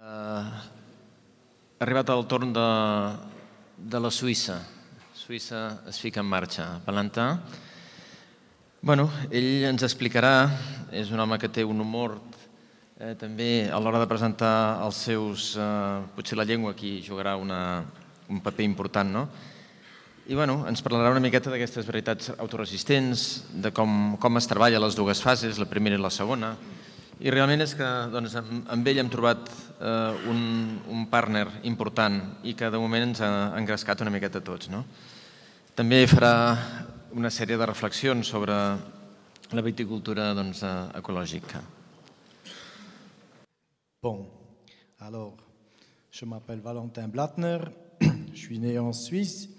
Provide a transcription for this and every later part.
Ha arribat el torn de la Suïssa. Suïssa es fica en marxa. Valentin, ell ens explicarà, és un home que té un humor també a l'hora de presentar els seus... Potser la llengua aquí jugarà un paper important, no? I ens parlarà una miqueta d'aquestes veritats autoresistents, de com es treballa les dues fases, la primera i la segona. I realment és que amb ell hem trobat un partner important i que de moment ens ha engrescat una miqueta a tots. També farà una sèrie de reflexions sobre la viticultura ecològica. Bon, alors, je m'appelle Valentin Blattner, je suis né en Suisse.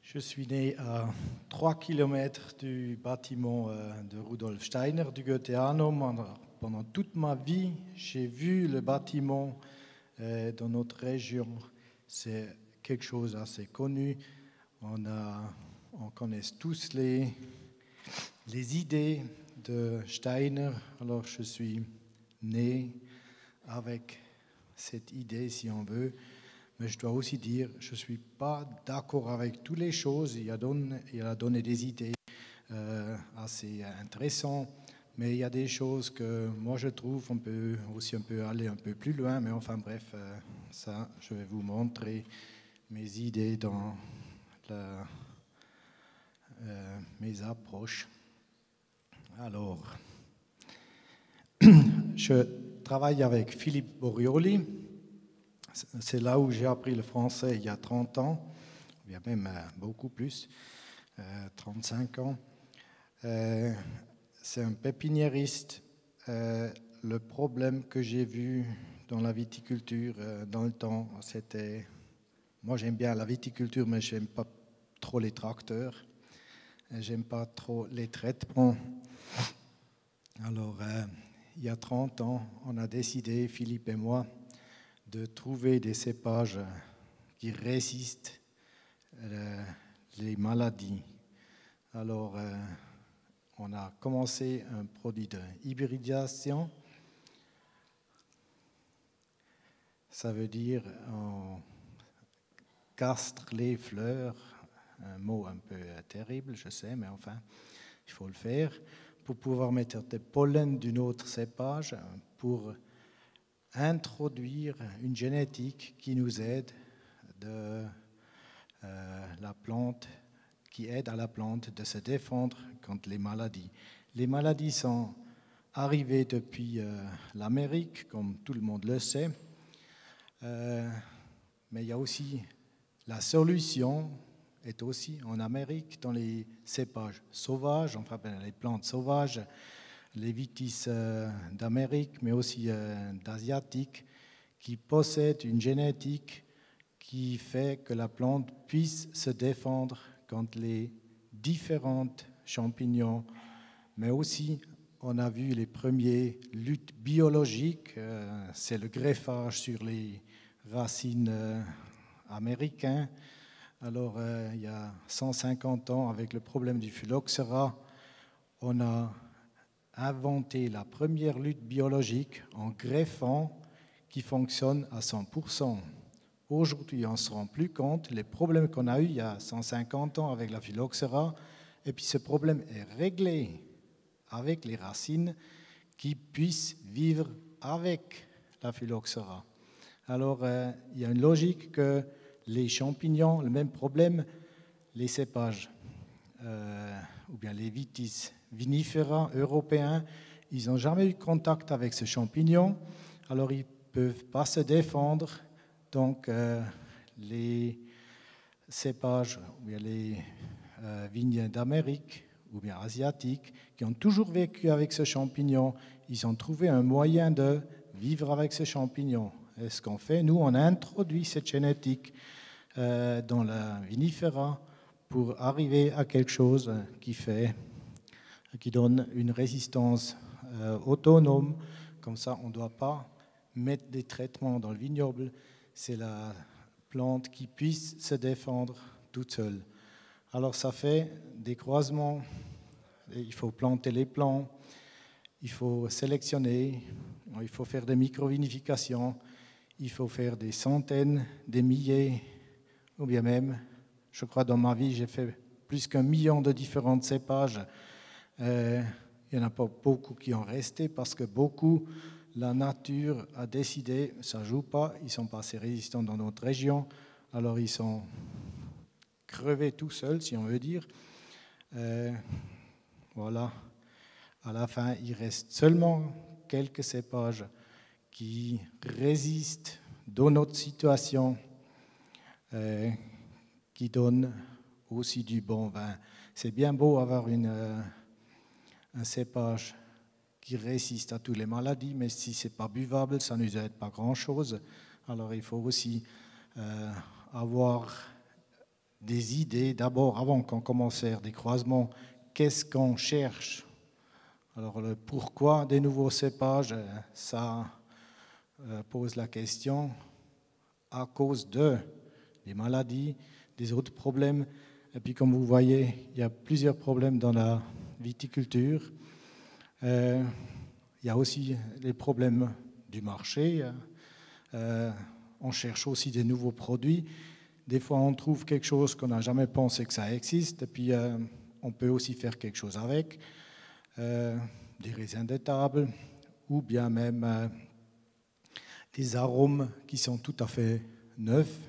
Je suis né à 3 km du bâtiment de Rudolf Steiner, du Goetheanum. Pendant toute ma vie, j'ai vu le bâtiment dans notre région. C'est quelque chose d'assez connu. On connaît tous les idées de Steiner. Alors, je suis né avec cette idée, si on veut. Mais je dois aussi dire, je ne suis pas d'accord avec toutes les choses. Il a donné des idées assez intéressantes, mais il y a des choses que moi je trouve on peut aller un peu plus loin. Mais enfin bref, ça, je vais vous montrer mes idées dans mes approches. Alors, je travaille avec Philippe Borioli. C'est là où j'ai appris le français il y a 30 ans, il y a même beaucoup plus, 35 ans. C'est un pépiniériste. Le problème que j'ai vu dans la viticulture dans le temps, c'était... Moi, j'aime bien la viticulture, mais je n'aime pas trop les tracteurs. J'aime pas trop les traitements. Alors, il y a 30 ans, on a décidé, Philippe et moi, de trouver des cépages qui résistent les maladies. Alors, on a commencé un produit de hybridation. Ça veut dire on castre les fleurs, un mot un peu terrible, je sais, mais enfin, il faut le faire pour pouvoir mettre des pollens d'un autre cépage pour introduire une génétique qui nous aide la plante, qui aide à la plante de se défendre contre les maladies. Les maladies sont arrivées depuis l'Amérique, comme tout le monde le sait, mais il y a aussi la solution est aussi en Amérique dans les cépages sauvages, enfin les plantes sauvages, les vitis d'Amérique, mais aussi d'asiatiques, qui possèdent une génétique qui fait que la plante puisse se défendre contre les différents champignons. Mais aussi, on a vu les premières luttes biologiques, c'est le greffage sur les racines américaines. Alors, il y a 150 ans, avec le problème du phylloxéra, on a inventé la première lutte biologique en greffant qui fonctionne à 100%. Aujourd'hui, on ne se rend plus compte les problèmes qu'on a eu il y a 150 ans avec la phylloxéra, et puis ce problème est réglé avec les racines qui puissent vivre avec la phylloxéra. Alors, il y a une logique que les champignons, le même problème, les cépages, ou bien les vitis vinifera européens, ils n'ont jamais eu contact avec ce champignon, alors ils ne peuvent pas se défendre. Donc, les cépages, ou bien les vignes d'Amérique, ou bien asiatiques, qui ont toujours vécu avec ce champignon, ils ont trouvé un moyen de vivre avec ce champignon. Et ce qu'on fait, nous, on a introduit cette génétique dans la vinifera pour arriver à quelque chose qui donne une résistance autonome. Comme ça, on ne doit pas mettre des traitements dans le vignoble. C'est la plante qui puisse se défendre toute seule. Alors, ça fait des croisements. Il faut planter les plants. Il faut sélectionner il faut faire des micro-vinifications, il faut faire des centaines, des milliers, ou bien même, je crois dans ma vie, j'ai fait plus qu'1 million de différents cépages. Il n'y en a pas beaucoup qui ont resté parce que beaucoup, la nature a décidé, ça ne joue pas, ils ne sont pas assez résistants dans notre région, alors ils sont crevés tout seuls, si on veut dire. Voilà, à la fin, il reste seulement quelques cépages qui résistent dans notre situation, qui donnent aussi du bon vin. C'est bien beau avoir un cépage qui résiste à toutes les maladies, mais si ce n'est pas buvable, ça ne nous aide pas grand-chose. Alors il faut aussi avoir des idées. D'abord, avant qu'on commence à faire des croisements, qu'est-ce qu'on cherche? Alors le pourquoi des nouveaux cépages, ça pose la question à cause de des maladies, des autres problèmes. Et puis comme vous voyez, il y a plusieurs problèmes dans la viticulture. Il y a aussi les problèmes du marché. On cherche aussi des nouveaux produits. Des fois, on trouve quelque chose qu'on n'a jamais pensé que ça existe. Et puis, on peut aussi faire quelque chose avec. Des raisins de table ou bien même des arômes qui sont tout à fait neufs.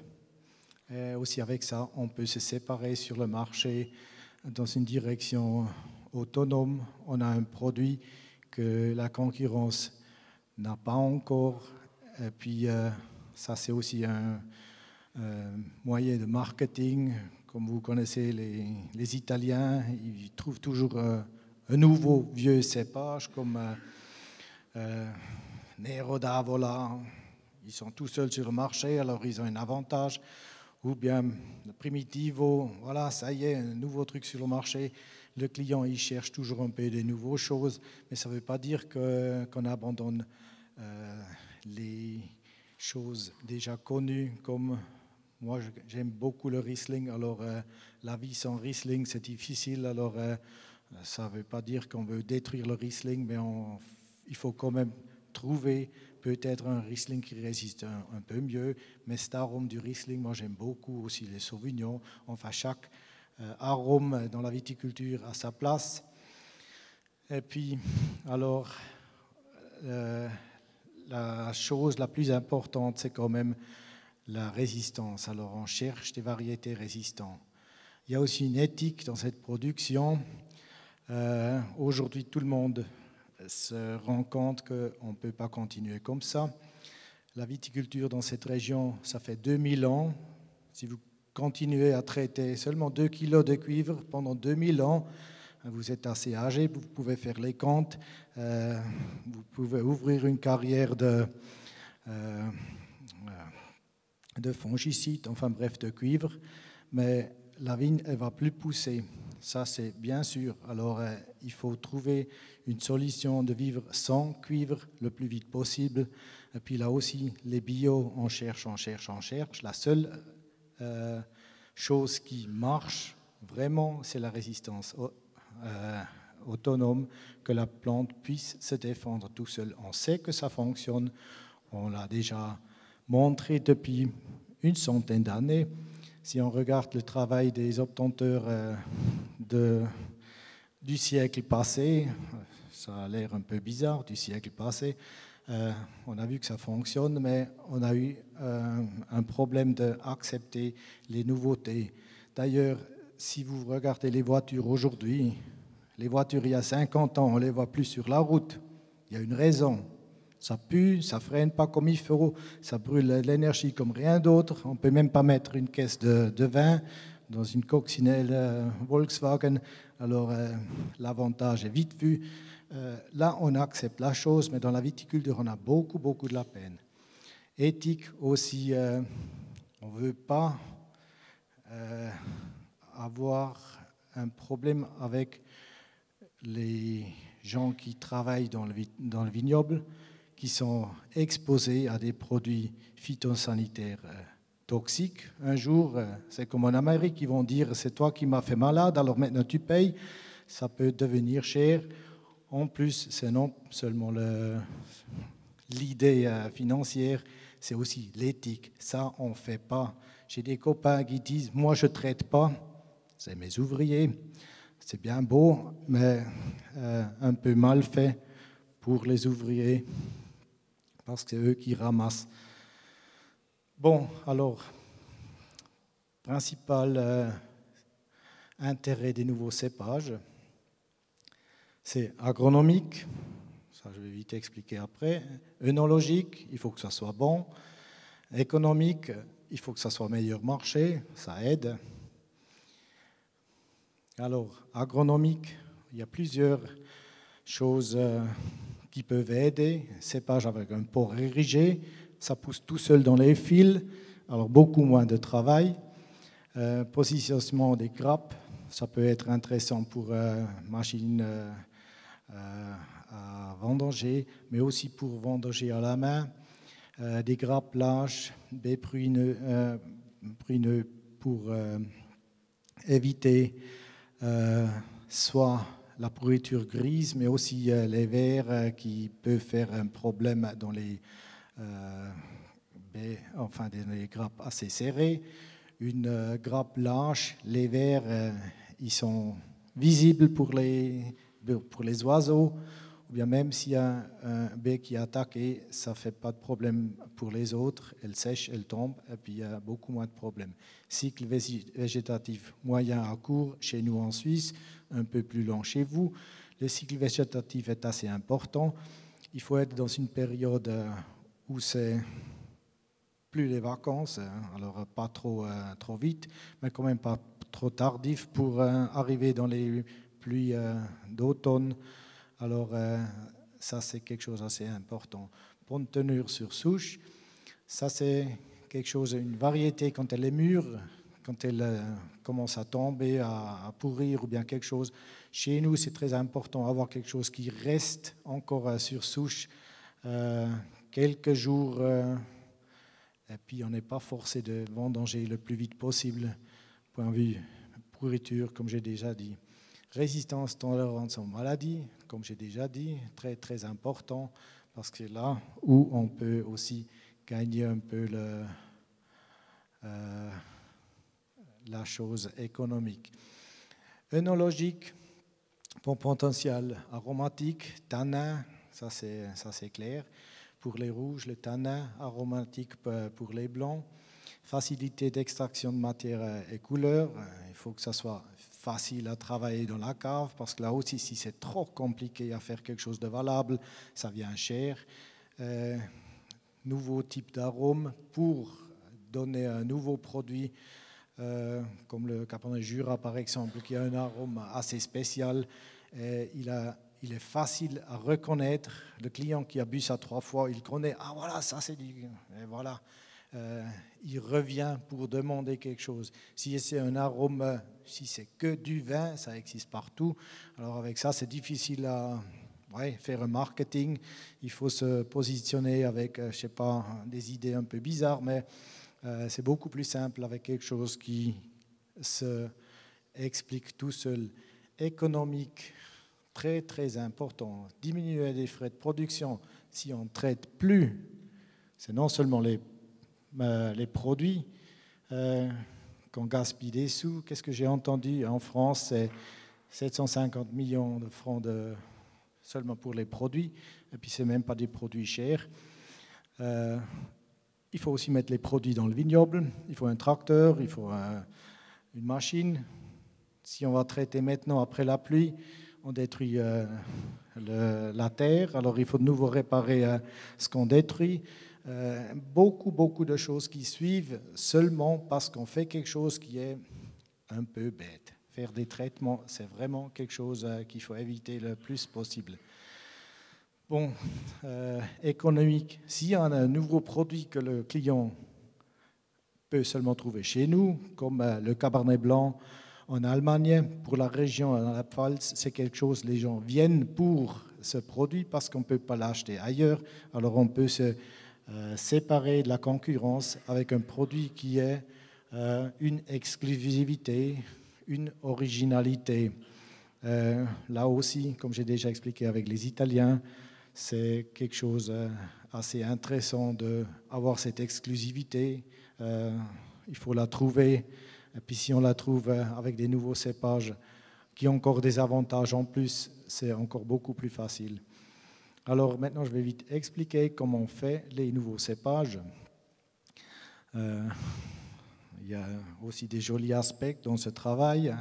Aussi avec ça, on peut se séparer sur le marché dans une direction autonome. On a un produit que la concurrence n'a pas encore. Et puis, ça, c'est aussi un moyen de marketing. Comme vous connaissez les Italiens, ils trouvent toujours un nouveau vieux cépage comme Nero d'Avola. Ils sont tout seuls sur le marché, alors ils ont un avantage. Ou bien le Primitivo, voilà, ça y est, un nouveau truc sur le marché. Le client, il cherche toujours un peu des nouvelles choses, mais ça ne veut pas dire qu'on abandonne les choses déjà connues. Comme moi, j'aime beaucoup le Riesling, alors la vie sans Riesling, c'est difficile. Alors, ça ne veut pas dire qu'on veut détruire le Riesling, mais il faut quand même trouver peut-être un Riesling qui résiste un peu mieux, mais cet arôme du Riesling, moi j'aime beaucoup aussi les Sauvignons. Enfin, chaque arôme dans la viticulture a sa place. Et puis, alors, la chose la plus importante, c'est quand même la résistance. Alors, on cherche des variétés résistantes. Il y a aussi une éthique dans cette production. Aujourd'hui, tout le monde se rend compte qu'on ne peut pas continuer comme ça. La viticulture dans cette région, ça fait 2000 ans. Si vous continuez à traiter seulement 2 kilos de cuivre pendant 2000 ans, vous êtes assez âgé, vous pouvez faire les comptes, vous pouvez ouvrir une carrière de fongicide, enfin bref, de cuivre, mais la vigne, elle ne va plus pousser. Ça, c'est bien sûr. Alors, il faut trouver une solution de vivre sans cuivre le plus vite possible. Et puis là aussi, les bio, on cherche. La seule chose qui marche vraiment, c'est la résistance autonome, que la plante puisse se défendre tout seul. On sait que ça fonctionne. On l'a déjà montré depuis une centaine d'années. Si on regarde le travail des obtenteurs du siècle passé, ça a l'air un peu bizarre, du siècle passé, on a vu que ça fonctionne, mais on a eu un problème d'accepter les nouveautés. D'ailleurs, si vous regardez les voitures aujourd'hui, les voitures il y a 50 ans, on ne les voit plus sur la route. Il y a une raison. Ça pue, ça freine pas comme il faut, ça brûle l'énergie comme rien d'autre. On ne peut même pas mettre une caisse de vin dans une coccinelle Volkswagen. Alors l'avantage est vite vu. Là, on accepte la chose, mais dans la viticulture, on a beaucoup de la peine. Éthique aussi, on ne veut pas avoir un problème avec les gens qui travaillent dans le vignoble, qui sont exposés à des produits phytosanitaires toxiques. Un jour, c'est comme en Amérique, ils vont dire « c'est toi qui m'as fait malade, alors maintenant tu payes ». Ça peut devenir cher. En plus, c'est non seulement l'idée financière, c'est aussi l'éthique. Ça, on ne fait pas. J'ai des copains qui disent, moi, je ne traite pas. C'est mes ouvriers. C'est bien beau, mais un peu mal fait pour les ouvriers, parce que c'est eux qui ramassent. Bon, alors, principal intérêt des nouveaux cépages, c'est agronomique, ça je vais vite expliquer après, œnologique, il faut que ça soit bon, économique, il faut que ça soit meilleur marché, ça aide. Alors, agronomique, il y a plusieurs choses qui peuvent aider. Cépage avec un port érigé, ça pousse tout seul dans les fils, alors beaucoup moins de travail. Positionnement des grappes, ça peut être intéressant pour machines à vendanger, mais aussi pour vendanger à la main. Des grappes lâches, des pruineux pour éviter soit la pourriture grise, mais aussi les vers qui peuvent faire un problème dans les grappes assez serrées. Une grappe lâche, les vers, ils sont visibles pour les oiseaux, ou bien même s'il y a un bec qui est attaqué, ça ne fait pas de problème pour les autres, elle sèche, elle tombe, et puis il y a beaucoup moins de problèmes. Cycle végétatif moyen à court chez nous en Suisse, un peu plus long chez vous. Le cycle végétatif est assez important. Il faut être dans une période où c'est plus les vacances, alors pas trop vite, mais quand même pas trop tardif pour arriver dans les pluies d'automne. Alors ça, c'est quelque chose d'assez important. Bonne tenue sur souche, ça c'est quelque chose, une variété quand elle est mûre, quand elle commence à tomber, à pourrir ou bien quelque chose. Chez nous, c'est très important d'avoir quelque chose qui reste encore sur souche quelques jours. Et puis, on n'est pas forcé de vendanger le plus vite possible, point de vue pourriture, comme j'ai déjà dit. Résistance, tolérance aux maladies, comme j'ai déjà dit, très, très important, parce que c'est là où on peut aussi gagner un peu la chose économique. Œnologique, bon potentiel aromatique, tanin, ça c'est clair. Pour les rouges, le tanin, aromatique pour les blancs. Facilité d'extraction de matière et couleurs. Il faut que ça soit facile à travailler dans la cave, parce que là aussi, si c'est trop compliqué à faire quelque chose de valable, ça vient cher. Nouveau type d'arôme pour donner un nouveau produit, comme le Cabernet Jura par exemple, qui a un arôme assez spécial. Il est facile à reconnaître. Le client qui a bu ça 3 fois, il connaît, ah voilà, ça c'est du... Et voilà. Il revient pour demander quelque chose. Si c'est un arôme, si c'est que du vin, ça existe partout. Alors avec ça, c'est difficile à faire un marketing. Il faut se positionner avec, je sais pas, des idées un peu bizarres, mais c'est beaucoup plus simple avec quelque chose qui se explique tout seul. Économique, très très important. Diminuer les frais de production. Si on ne traite plus, c'est non seulement les produits qu'on gaspille des sous. Qu'est-ce que j'ai entendu en France? C'est 750 millions de francs seulement pour les produits, et puis c'est même pas des produits chers. Il faut aussi mettre les produits dans le vignoble. Il faut un tracteur, il faut une machine. Si on va traiter maintenant après la pluie, on détruit la terre, alors il faut de nouveau réparer ce qu'on détruit. Beaucoup de choses qui suivent seulement parce qu'on fait quelque chose qui est un peu bête. Faire des traitements, c'est vraiment quelque chose qu'il faut éviter le plus possible. Bon, économique, s'il y a un nouveau produit que le client peut seulement trouver chez nous, comme le Cabernet Blanc en Allemagne, pour la région, dans la Pfalz, c'est quelque chose, les gens viennent pour ce produit parce qu'on ne peut pas l'acheter ailleurs, alors on peut se séparer de la concurrence avec un produit qui est une exclusivité, une originalité. Là aussi, comme j'ai déjà expliqué avec les Italiens, c'est quelque chose assez intéressant d'avoir cette exclusivité. Il faut la trouver. Et puis si on la trouve avec des nouveaux cépages qui ont encore des avantages en plus, c'est encore beaucoup plus facile. Alors maintenant, je vais vite expliquer comment on fait les nouveaux cépages. Il y a aussi des jolis aspects dans ce travail.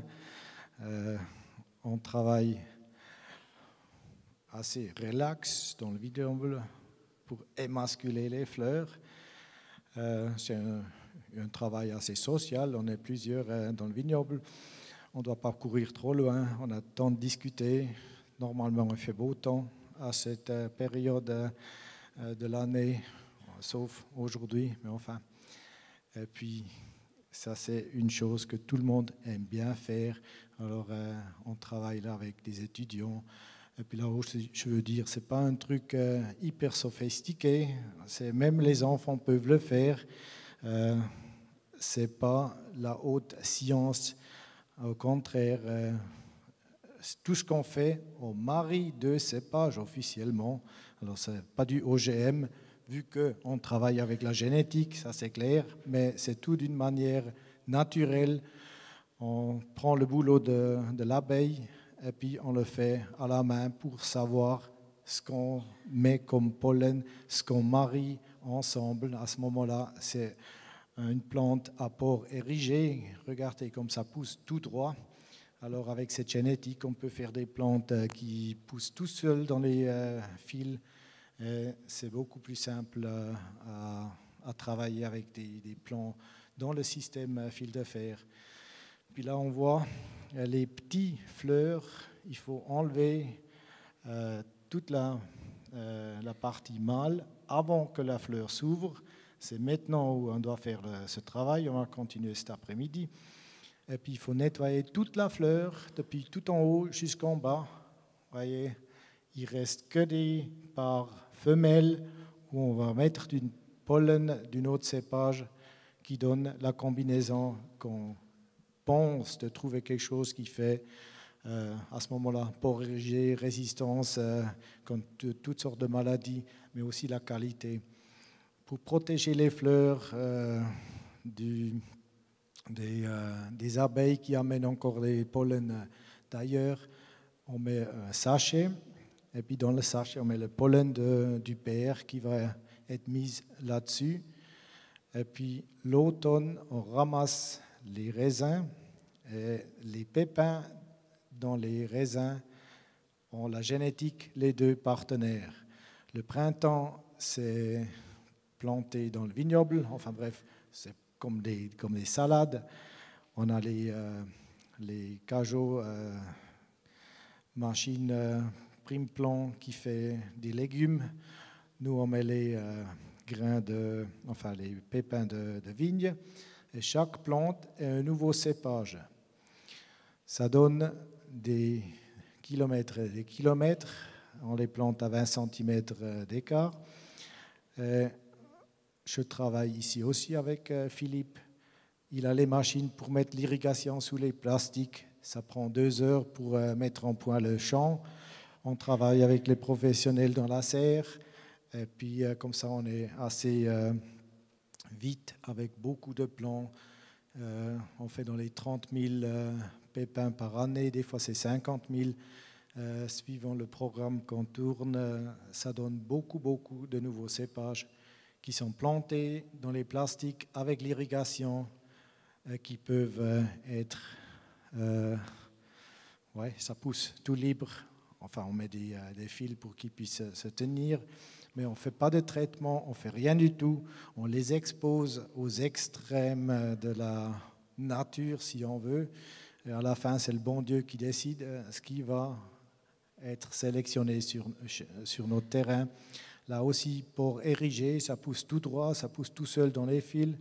On travaille assez relax dans le vignoble pour émasculer les fleurs. C'est un travail assez social. On est plusieurs dans le vignoble. On ne doit pas courir trop loin. On a le temps de discuter. Normalement, il fait beau temps à cette période de l'année, sauf aujourd'hui, mais enfin. Et puis, ça, c'est une chose que tout le monde aime bien faire. Alors, on travaille là avec des étudiants. Et puis là, je veux dire, ce n'est pas un truc hyper sophistiqué. Même les enfants peuvent le faire. Ce n'est pas la haute science. Au contraire, tout ce qu'on fait, on marie deux cépages officiellement. Alors, ce n'est pas du OGM, vu qu'on travaille avec la génétique, ça c'est clair, mais c'est tout d'une manière naturelle. On prend le boulot de l'abeille et puis on le fait à la main pour savoir ce qu'on met comme pollen, ce qu'on marie ensemble. À ce moment-là, c'est une plante à port érigé. Regardez comme ça pousse tout droit. Alors avec cette génétique, on peut faire des plantes qui poussent tout seules dans les fils. C'est beaucoup plus simple à travailler avec des plants dans le système fil de fer. Puis là, on voit les petits fleurs. Il faut enlever toute la partie mâle avant que la fleur s'ouvre. C'est maintenant où on doit faire ce travail. On va continuer cet après-midi. Et puis, il faut nettoyer toute la fleur, depuis tout en haut jusqu'en bas. Vous voyez, il ne reste que des parts femelles où on va mettre du pollen d'un autre cépage qui donne la combinaison qu'on pense de trouver quelque chose qui fait à ce moment-là port érigé, résistance contre toutes sortes de maladies, mais aussi la qualité. Pour protéger les fleurs des abeilles qui amènent encore les pollens d'ailleurs, on met un sachet, et puis dans le sachet, on met le pollen du père qui va être mis là-dessus. Et puis l'automne, on ramasse les raisins, et les pépins dans les raisins ont la génétique, les deux partenaires. Le printemps, c'est planté dans le vignoble, enfin bref, c'est comme des salades. On a les cajots, machine prime plan qui fait des légumes. Nous, on met les grains les pépins de vigne. Et chaque plante est un nouveau cépage. Ça donne des kilomètres et des kilomètres. On les plante à 20 cm d'écart. Je travaille ici aussi avec Philippe. Il a les machines pour mettre l'irrigation sous les plastiques. Ça prend 2 heures pour mettre en point le champ. On travaille avec les professionnels dans la serre. Et puis, comme ça, on est assez vite avec beaucoup de plants. On fait dans les 30 000 pépins par année. Des fois, c'est 50 000. Suivant le programme qu'on tourne, ça donne beaucoup de nouveaux cépages qui sont plantés dans les plastiques avec l'irrigation, qui peuvent être... ça pousse tout libre. Enfin, on met des fils pour qu'ils puissent se tenir, mais on ne fait pas de traitement, on ne fait rien du tout. On les expose aux extrêmes de la nature, si on veut. Et à la fin, c'est le bon Dieu qui décide ce qui va être sélectionné sur notre terrain. Là aussi, pour ériger, ça pousse tout droit, ça pousse tout seul dans les fils.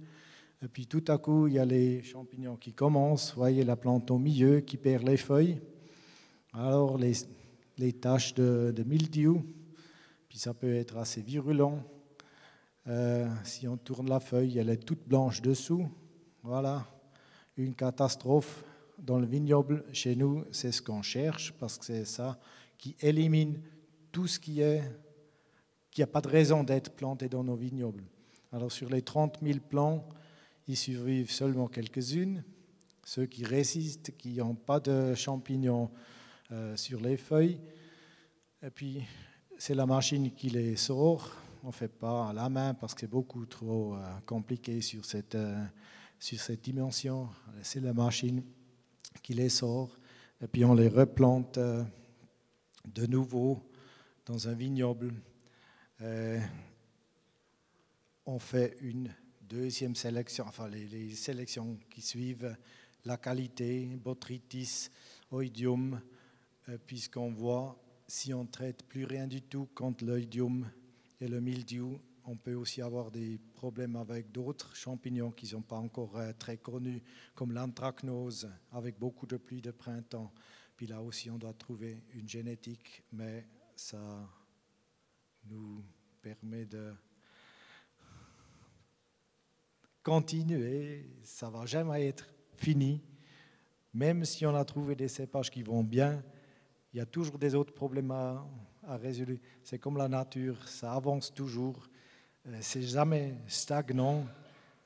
Et puis tout à coup, il y a les champignons qui commencent. Vous voyez la plante au milieu qui perd les feuilles. Alors les taches de mildiou, puis ça peut être assez virulent. Si on tourne la feuille, elle est toute blanche dessous. Voilà, une catastrophe. Dans le vignoble, chez nous, c'est ce qu'on cherche parce que c'est ça qui élimine tout ce qui est qu'il n'y a pas de raison d'être plantés dans nos vignobles. Alors sur les 30 000 plants, ils survivent seulement quelques-unes. Ceux qui résistent, qui n'ont pas de champignons sur les feuilles. Et puis, c'est la machine qui les sort. On ne fait pas à la main parce que c'est beaucoup trop compliqué sur cette dimension. C'est la machine qui les sort. Et puis, on les replante de nouveau dans un vignoble. On fait une deuxième sélection, enfin les sélections qui suivent, la qualité, botrytis, oïdium, puisqu'on voit si on ne traite plus rien du tout contre l'oïdium et le mildiou, on peut aussi avoir des problèmes avec d'autres champignons qui ne sont pas encore très connus, comme l'anthracnose, avec beaucoup de pluie de printemps. Puis là aussi, on doit trouver une génétique, mais ça nous permet de continuer. Ça ne va jamais être fini. Même si on a trouvé des cépages qui vont bien, il y a toujours des autres problèmes à résoudre. C'est comme la nature, ça avance toujours. C'est jamais stagnant.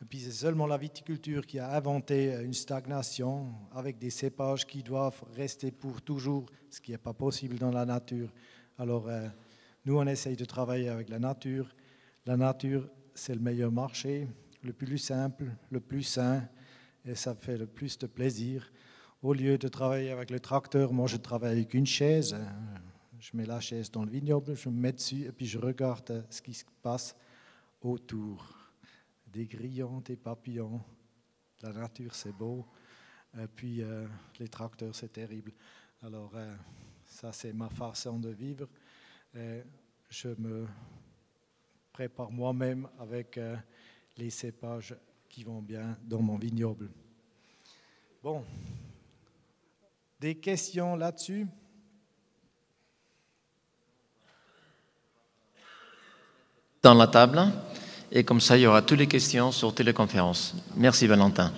Et puis c'est seulement la viticulture qui a inventé une stagnation avec des cépages qui doivent rester pour toujours, ce qui n'est pas possible dans la nature. Alors nous, on essaye de travailler avec la nature. La nature, c'est le meilleur marché, le plus simple, le plus sain, et ça fait le plus de plaisir. Au lieu de travailler avec le tracteur, moi je travaille avec une chaise. Je mets la chaise dans le vignoble, je me mets dessus et puis je regarde ce qui se passe autour. Des grillons, des papillons. La nature, c'est beau. Et puis les tracteurs, c'est terrible. Alors ça, c'est ma façon de vivre. Et je me prépare moi-même avec les cépages qui vont bien dans mon vignoble. Bon. Des questions là-dessus? Dans la table, et comme ça, il y aura toutes les questions sur téléconférence. Merci Valentin.